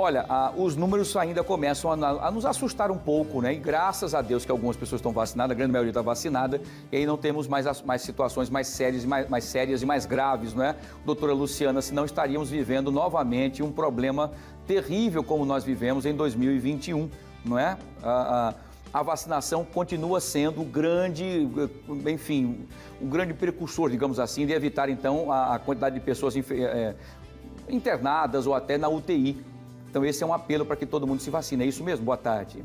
Olha, os números ainda começam a nos assustar um pouco, né? E graças a Deus que algumas pessoas estão vacinadas, a grande maioria está vacinada, e aí não temos mais situações mais sérias, mais sérias e mais graves, não é? Doutora Luciana, senão estaríamos vivendo novamente um problema terrível como nós vivemos em 2021, não é? A vacinação continua sendo o grande, enfim, o grande precursor, digamos assim, de evitar, então, a quantidade de pessoas internadas ou até na UTI. Então, esse é um apelo para que todo mundo se vacine. É isso mesmo? Boa tarde.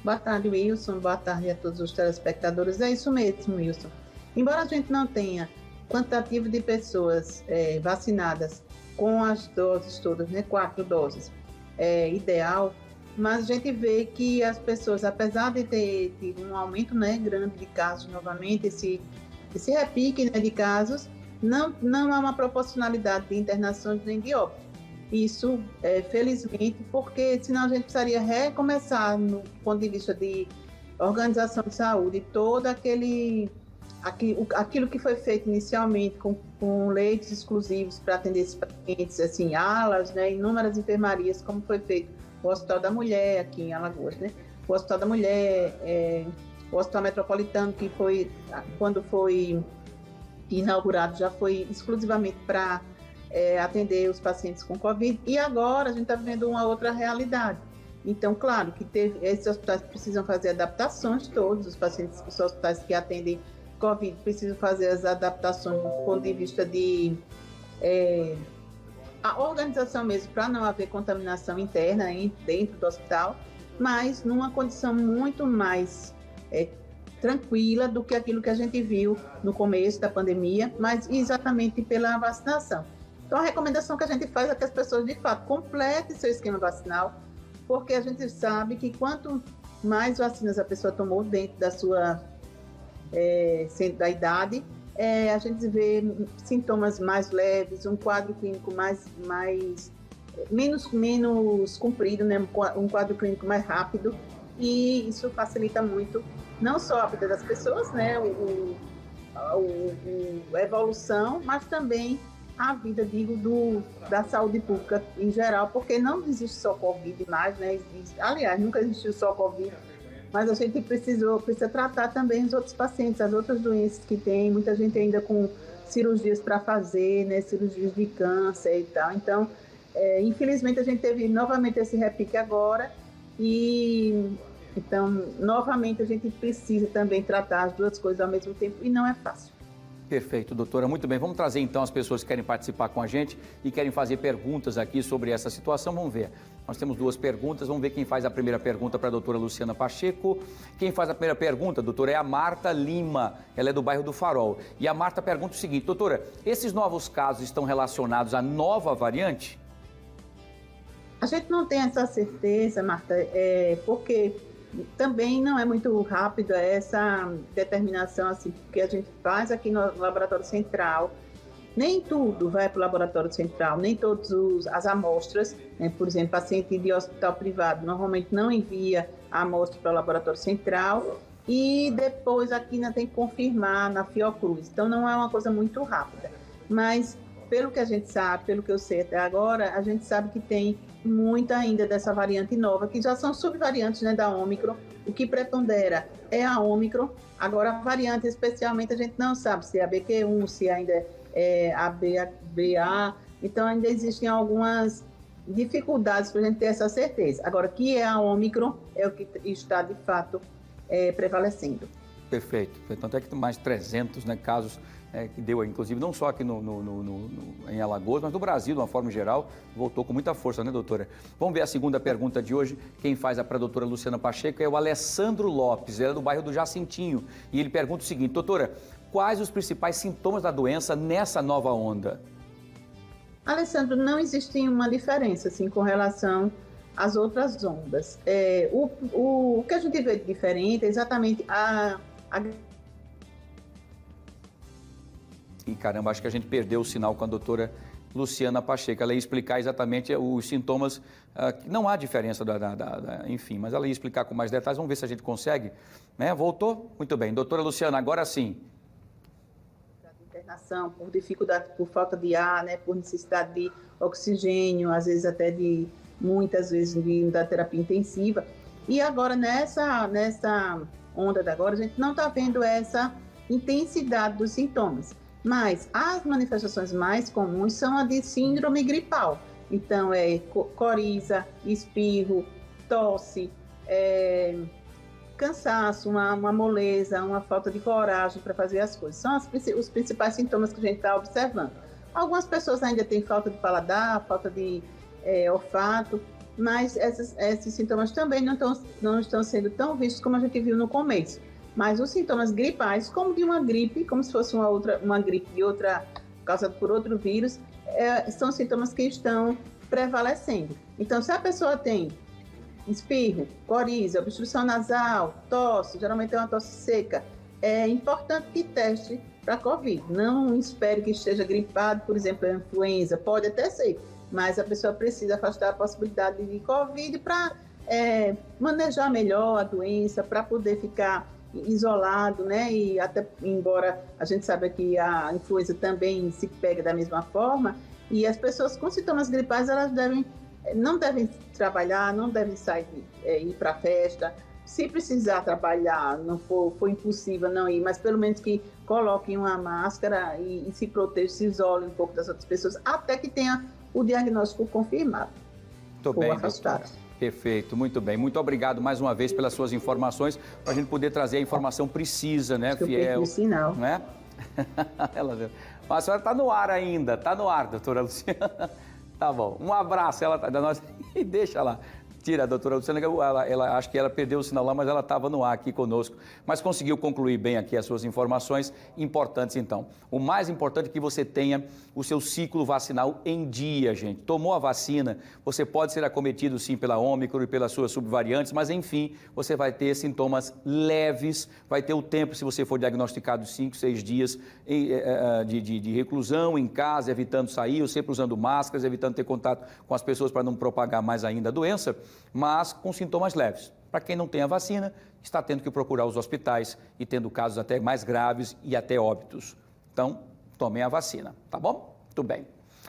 Boa tarde, Wilson. Boa tarde a todos os telespectadores. É isso mesmo, Wilson. Embora a gente não tenha quantitativo de pessoas vacinadas com as doses todas, né, 4 doses, ideal, mas a gente vê que as pessoas, apesar de ter tido um aumento, né, grande de casos novamente, esse repique, né, de casos, não há uma proporcionalidade de internações nem de óbito. Isso, felizmente, porque senão a gente precisaria recomeçar no ponto de vista de organização de saúde, todo aquilo que foi feito inicialmente com leitos exclusivos para atender esses pacientes, assim, alas, né, inúmeras enfermarias, como foi feito o Hospital da Mulher aqui em Alagoas, né, o Hospital da Mulher, o Hospital Metropolitano, que foi, quando foi inaugurado, já foi exclusivamente para atender os pacientes com Covid, e agora a gente está vivendo uma outra realidade. Então, claro que esses hospitais precisam fazer adaptações, todos os pacientes, os hospitais que atendem Covid precisam fazer as adaptações do ponto de vista de a organização mesmo, para não haver contaminação interna dentro do hospital, mas numa condição muito mais tranquila do que aquilo que a gente viu no começo da pandemia, mas exatamente pela vacinação. Então, a recomendação que a gente faz é que as pessoas, de fato, completem seu esquema vacinal, porque a gente sabe que quanto mais vacinas a pessoa tomou dentro da sua da idade, a gente vê sintomas mais leves, um quadro clínico menos comprido, né? Um quadro clínico mais rápido, e isso facilita muito, não só a vida das pessoas, né? A evolução, mas também a vida, digo, da saúde pública em geral, porque não existe só Covid mais, né? Aliás, nunca existiu só Covid, mas a gente precisa tratar também os outros pacientes, as outras doenças que tem, muita gente ainda com cirurgias para fazer, né? Cirurgias de câncer e tal. Então, infelizmente, a gente teve novamente esse repique agora, e então, novamente, a gente precisa também tratar as duas coisas ao mesmo tempo, e não é fácil. Perfeito, doutora. Muito bem. Vamos trazer então as pessoas que querem participar com a gente e querem fazer perguntas aqui sobre essa situação. Vamos ver. Nós temos 2 perguntas. Vamos ver quem faz a primeira pergunta para a doutora Luciana Pacheco. Quem faz a primeira pergunta, doutora, é a Marta Lima. Ela é do bairro do Farol. E a Marta pergunta o seguinte: doutora, esses novos casos estão relacionados à nova variante? A gente não tem essa certeza, Marta, porque também não é muito rápida essa determinação assim, que a gente faz aqui no Laboratório Central. Nem tudo vai para o Laboratório Central, nem todas as amostras, né? Por exemplo, paciente de hospital privado normalmente não envia a amostra para o Laboratório Central, e depois aqui ainda tem que confirmar na Fiocruz. Então não é uma coisa muito rápida, mas pelo que a gente sabe, pelo que eu sei até agora, a gente sabe que tem muita ainda dessa variante nova, que já são subvariantes, né, da Ômicron. O que prepondera é a Ômicron. Agora, a variante, especialmente, a gente não sabe se é a BQ1, se ainda é a BA. Então, ainda existem algumas dificuldades para a gente ter essa certeza. Agora, que é a Ômicron é o que está, de fato, prevalecendo. Perfeito. Tanto é que tem mais 300, né, casos que deu, inclusive, não só aqui em Alagoas, mas no Brasil, de uma forma geral, voltou com muita força, né, doutora? Vamos ver a segunda pergunta de hoje. Quem faz para a doutora Luciana Pacheco é o Alessandro Lopes, ele é do bairro do Jacintinho. E ele pergunta o seguinte: doutora, quais os principais sintomas da doença nessa nova onda? Alessandro, não existe uma diferença, assim, com relação às outras ondas. O que a gente vê de diferente é exatamente E caramba, acho que a gente perdeu o sinal com a doutora Luciana Pacheco. Ela ia explicar exatamente os sintomas, que não há diferença, enfim, mas ela ia explicar com mais detalhes. Vamos ver se a gente consegue. Né? Voltou? Muito bem. Doutora Luciana, agora sim. Internação, por dificuldade, por falta de ar, né, por necessidade de oxigênio, às vezes até de muitas vezes da terapia intensiva. E agora, nessa onda de agora, a gente não está vendo essa intensidade dos sintomas. Mas as manifestações mais comuns são a de síndrome gripal. Então, coriza, espirro, tosse, cansaço, uma moleza, uma falta de coragem para fazer as coisas. São os principais sintomas que a gente está observando. Algumas pessoas ainda têm falta de paladar, falta de olfato, mas esses sintomas também não estão sendo tão vistos como a gente viu no começo. Mas os sintomas gripais, como de uma gripe, como se fosse uma gripe de outra, causada por outro vírus, são sintomas que estão prevalecendo. Então, se a pessoa tem espirro, coriza, obstrução nasal, tosse, geralmente é uma tosse seca, é importante que teste para Covid. Não espere que esteja gripado, por exemplo, a influenza, pode até ser, mas a pessoa precisa afastar a possibilidade de Covid para manejar melhor a doença, para poder ficar isolado, né? E até, embora a gente saiba que a influenza também se pega da mesma forma, e as pessoas com sintomas gripais, elas não devem trabalhar, não devem sair, ir para festa. Se precisar trabalhar, não for impossível não ir, mas pelo menos que coloquem uma máscara e se protejam, se isolem um pouco das outras pessoas, até que tenha o diagnóstico confirmado. Muito bem, doutora. Perfeito, muito bem. Muito obrigado mais uma vez pelas suas informações, para a gente poder trazer a informação precisa, né, fiel. Eu sinal. Né? A senhora está no ar ainda, está no ar, doutora Luciana. Tá bom, um abraço, ela tá da nossa e deixa lá. Tira a doutora Luciana, ela acho que ela perdeu o sinal lá, mas ela estava no ar aqui conosco. Mas conseguiu concluir bem aqui as suas informações importantes, então. O mais importante é que você tenha o seu ciclo vacinal em dia, gente. Tomou a vacina, você pode ser acometido, sim, pela Ômicron e pelas suas subvariantes, mas, enfim, você vai ter sintomas leves, vai ter o tempo, se você for diagnosticado, 5, 6 dias de reclusão em casa, evitando sair, ou sempre usando máscaras, evitando ter contato com as pessoas para não propagar mais ainda a doença, mas com sintomas leves. Para quem não tem a vacina, está tendo que procurar os hospitais e tendo casos até mais graves e até óbitos. Então, tomem a vacina, tá bom? Muito bem.